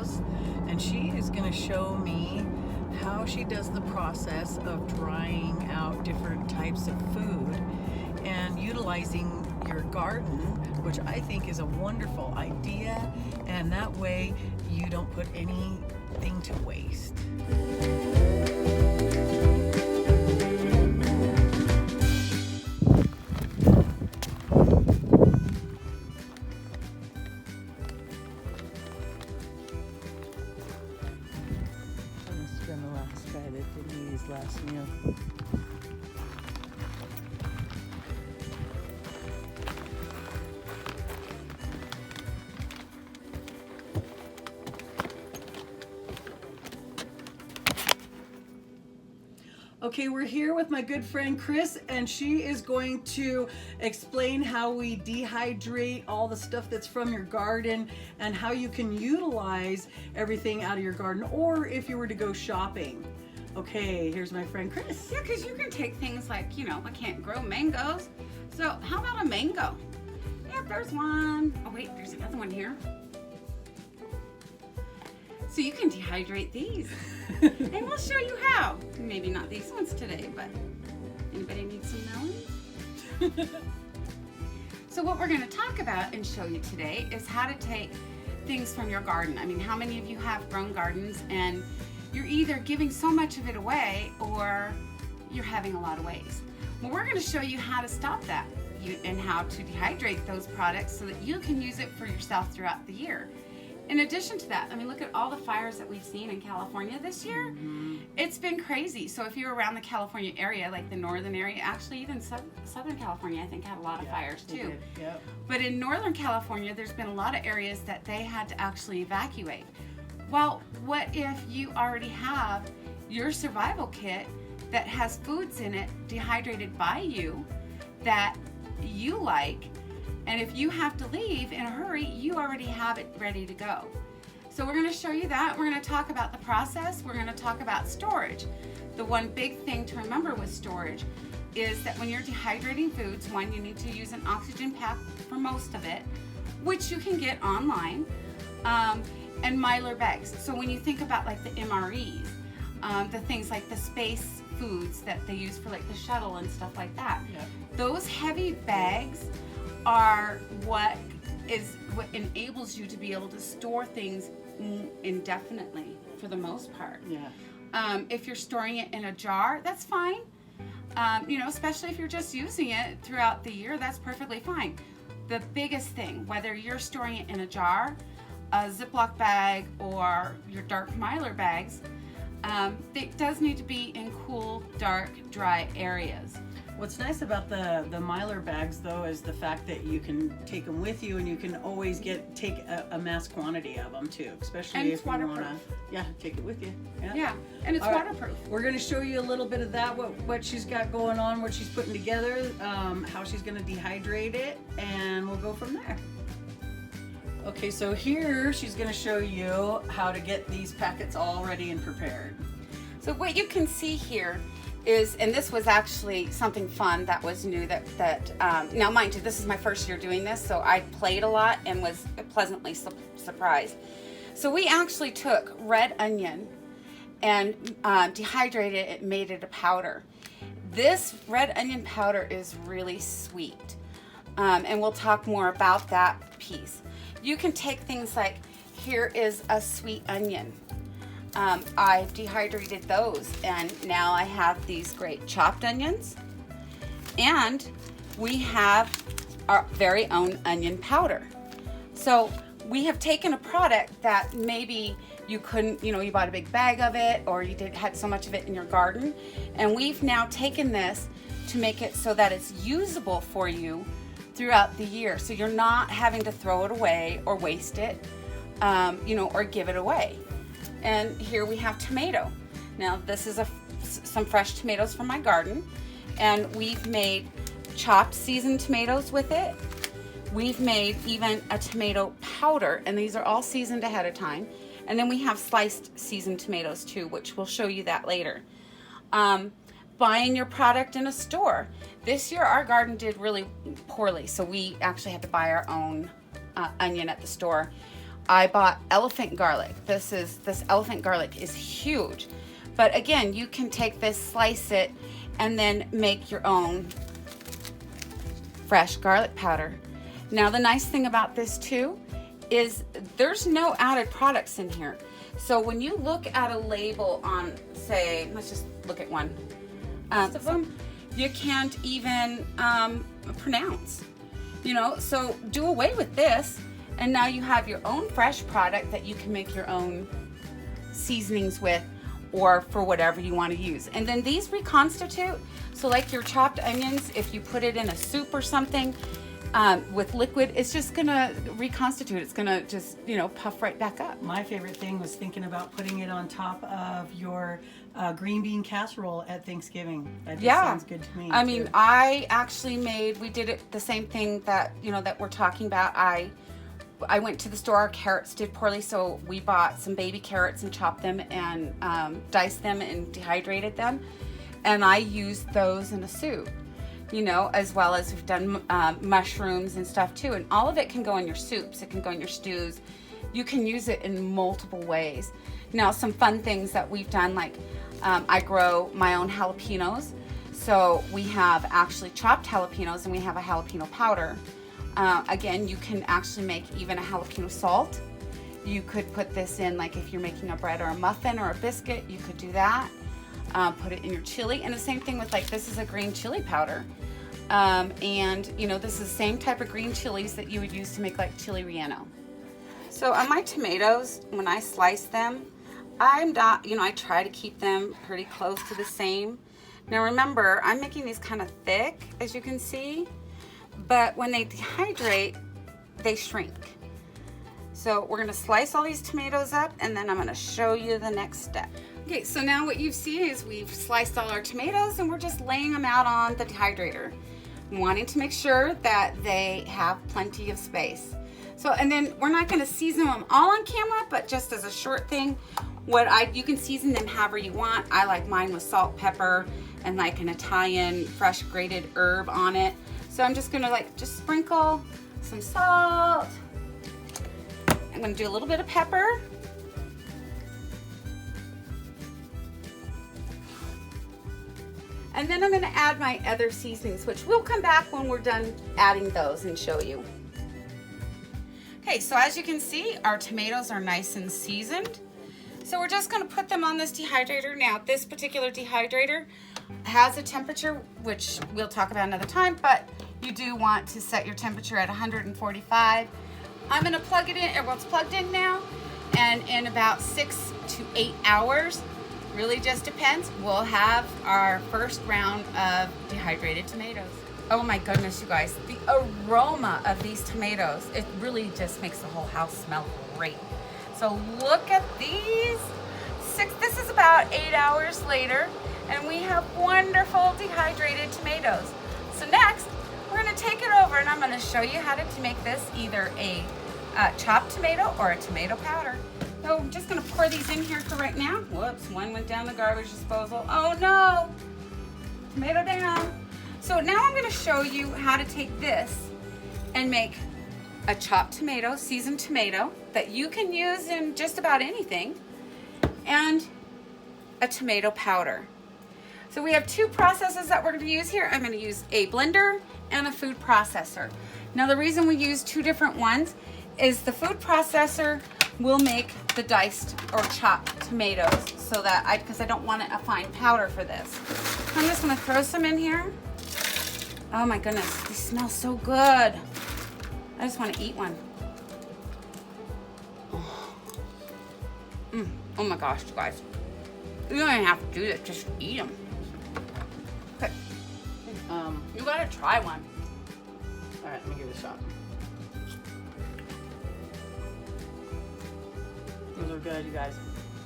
house, and she is going to show me how she does the process of drying out different types of food and utilizing your garden, which I think is a wonderful idea, and that way you don't put anything to waste. Last meal. Okay, we're here with my good friend Chris, and she is going to explain how we dehydrate all the stuff that's from your garden and how you can utilize everything out of your garden, or if you were to go shopping. Okay, here's my friend Chris. Yeah, because you can take things like, you know, I can't grow mangoes. So how about a mango? Yeah, there's one. Oh wait, there's another one here. So you can dehydrate these. And we'll show you how. Maybe not these ones today, but anybody need some melons? So what we're going to talk about and show you today is how to take things from your garden. I mean, how many of you have grown gardens and you're either giving so much of it away or you're having a lot of waste? Well, we're going to show you how to stop that and how to dehydrate those products so that you can use it for yourself throughout the year. In addition to that, I mean, look at all the fires that we've seen in California this year. Mm-hmm. It's been crazy. So if you're around the California area, like the northern area, actually even Southern California, I think had a lot of fires too. Yep. But in Northern California, there's been a lot of areas that they had to actually evacuate. Well, what if you already have your survival kit that has foods in it dehydrated by you that you like, and if you have to leave in a hurry, you already have it ready to go. So we're going to show you that. We're going to talk about the process. We're going to talk about storage. The one big thing to remember with storage is that when you're dehydrating foods, one, you need to use an oxygen pack for most of it, which you can get online. And mylar bags. So when you think about like the MREs, the things like the space foods that they use for like the shuttle and stuff like that, those heavy bags are what enables you to be able to store things indefinitely for the most part. If you're storing it in a jar, that's fine. You know, especially if you're just using it throughout the year, that's perfectly fine. The biggest thing, whether you're storing it in a jar, a Ziploc bag, or your dark mylar bags, it does need to be in cool, dark, dry areas. What's nice about the mylar bags, though, is the fact that you can take them with you, and you can always take a mass quantity of them too, especially and if you want to take it with you. Yeah, and it's waterproof. We're going to show you a little bit of that, what she's got going on, what she's putting together, how she's going to dehydrate it, and we'll go from there. Okay, so here she's going to show you how to get these packets all ready and prepared. So what you can see here is, and this was actually something fun that was new now mind you, this is my first year doing this, so I played a lot and was pleasantly surprised. So we actually took red onion and dehydrated it, made it a powder. This red onion powder is really sweet, and we'll talk more about that piece. You can take things like, here is a sweet onion. I've dehydrated those, and now I have these great chopped onions, and we have our very own onion powder. So we have taken a product that maybe you couldn't, you bought a big bag of it, or you had so much of it in your garden, and we've now taken this to make it so that it's usable for you throughout the year, so you're not having to throw it away or waste it, or give it away. And here we have tomato. Now this is some fresh tomatoes from my garden, and we've made chopped seasoned tomatoes with it. We've made even a tomato powder, and these are all seasoned ahead of time. And then we have sliced seasoned tomatoes too, which we'll show you that later. Buying your product in a store. This year our garden did really poorly, so we actually had to buy our own onion at the store. I bought elephant garlic. This elephant garlic is huge. But again, you can take this, slice it, and then make your own fresh garlic powder. Now the nice thing about this too is there's no added products in here. So when you look at a label on, say, let's just look at one of them, you can't even pronounce, you know, so do away with this, and now you have your own fresh product that you can make your own seasonings with, or for whatever you want to use. And then these reconstitute, so like your chopped onions, if you put it in a soup or something with liquid, it's just gonna reconstitute. It's gonna just, you know, puff right back up. My favorite thing was thinking about putting it on top of your green bean casserole at Thanksgiving. That just sounds good to me. I mean, I actually we did it the same thing that, you know, that we're talking about. I went to the store, our carrots did poorly, so we bought some baby carrots and chopped them and diced them and dehydrated them. And I used those in a soup, you know, as well as we've done mushrooms and stuff too. And all of it can go in your soups, it can go in your stews. You can use it in multiple ways. Now, some fun things that we've done, like I grow my own jalapenos. So we have actually chopped jalapenos and we have a jalapeno powder. Again, you can actually make even a jalapeno salt. You could put this in, like if you're making a bread or a muffin or a biscuit, you could do that. Put it in your chili. And the same thing with, like, this is a green chili powder. And you know, this is the same type of green chilies that you would use to make like chili relleno. So on my tomatoes, when I slice them, I try to keep them pretty close to the same. Now remember, I'm making these kind of thick, as you can see. But when they dehydrate, they shrink. So we're gonna slice all these tomatoes up, and then I'm gonna show you the next step. Okay, so now what you see is we've sliced all our tomatoes and we're just laying them out on the dehydrator, wanting to make sure that they have plenty of space. So, and then we're not gonna season them all on camera, but just as a short thing, you can season them however you want. I like mine with salt, pepper, and like an Italian fresh grated herb on it. So I'm just gonna just sprinkle some salt. I'm gonna do a little bit of pepper. And then I'm gonna add my other seasonings, which we'll come back when we're done adding those and show you. Okay, so as you can see, our tomatoes are nice and seasoned. So we're just gonna put them on this dehydrator. Now, this particular dehydrator has a temperature, which we'll talk about another time, but you do want to set your temperature at 145. I'm gonna plug it in, everyone's plugged in now, and in about 6 to 8 hours, really just depends, we'll have our first round of dehydrated tomatoes. Oh my goodness, you guys, the aroma of these tomatoes, it really just makes the whole house smell great. So look at these. This is about 8 hours later, and we have wonderful dehydrated tomatoes. So next, we're gonna take it over and I'm gonna show you how to make this either a chopped tomato or a tomato powder. So I'm just gonna pour these in here for right now. Whoops, one went down the garbage disposal. Oh no, tomato down. So now I'm gonna show you how to take this and make a chopped tomato, seasoned tomato, that you can use in just about anything, and a tomato powder. So we have two processes that we're going to use here. I'm going to use a blender and a food processor. Now the reason we use two different ones is the food processor will make the diced or chopped tomatoes, so that because I don't want a fine powder for this. I'm just going to throw some in here. Oh my goodness, these smell so good. I just want to eat one. Oh my gosh, you guys. You don't even have to do this, just eat them. Okay. You gotta try one. All right, let me give it a shot. Those are good, you guys.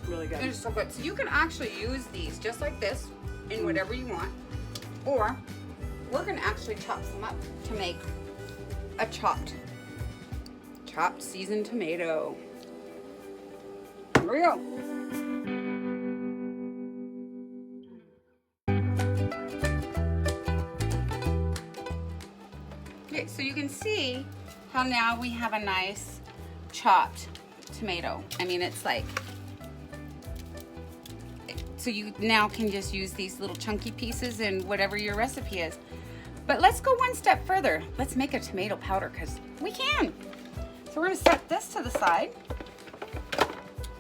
Really good. They're so good. So you can actually use these just like this in whatever you want. Or we're gonna actually chop some up to make a chopped seasoned tomato. Here we go. Okay, so you can see how now we have a nice chopped tomato. I mean, it's like, so you now can just use these little chunky pieces in whatever your recipe is. But let's go one step further. Let's make a tomato powder because we can. So we're gonna set this to the side,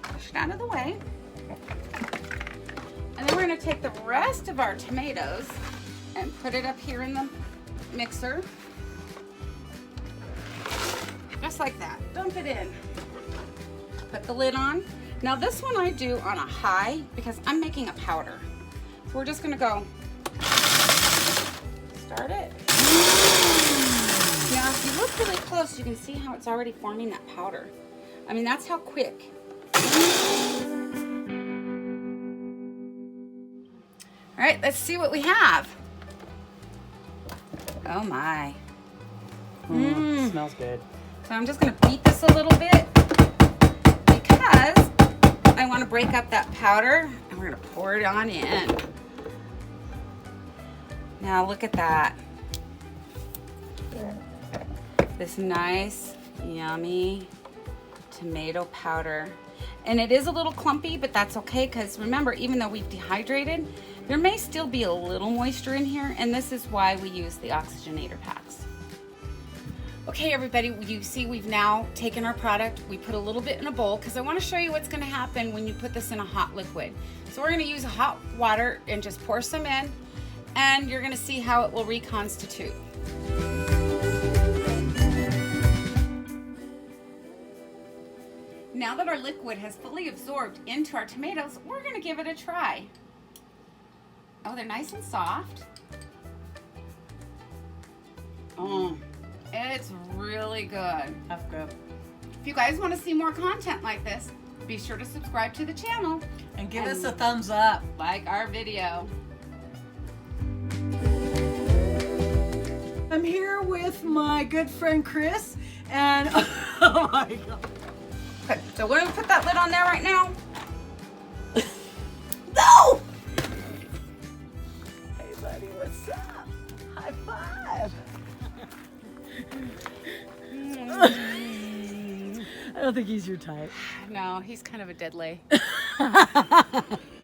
push it out of the way. And then we're gonna take the rest of our tomatoes and put it up here in the mixer. Just like that, dump it in. Put the lid on. Now this one I do on a high because I'm making a powder. So we're just gonna go, start it. Now if you look really close, you can see how it's already forming that powder. I mean, that's how quick. All right, let's see what we have. Oh my. Smells good. So I'm just gonna beat this a little bit because I wanna break up that powder and we're gonna pour it on in. Now look at that. This nice, yummy tomato powder. And it is a little clumpy, but that's okay because remember, even though we've dehydrated, there may still be a little moisture in here, and this is why we use the oxygenator packs. Okay, everybody, you see we've now taken our product, we put a little bit in a bowl because I want to show you what's going to happen when you put this in a hot liquid. So we're going to use hot water and just pour some in, and you're going to see how it will reconstitute. Now that our liquid has fully absorbed into our tomatoes, we're going to give it a try. Oh, they're nice and soft. Oh, it's really good. That's good. If you guys want to see more content like this, be sure to subscribe to the channel. And give us a thumbs up. Like our video. I'm here with my good friend Chris, and oh my god. Okay, so we're going to put that lid on there right now. No! Hey buddy, what's up? High five. I don't think he's your type. No, he's kind of a dead lay.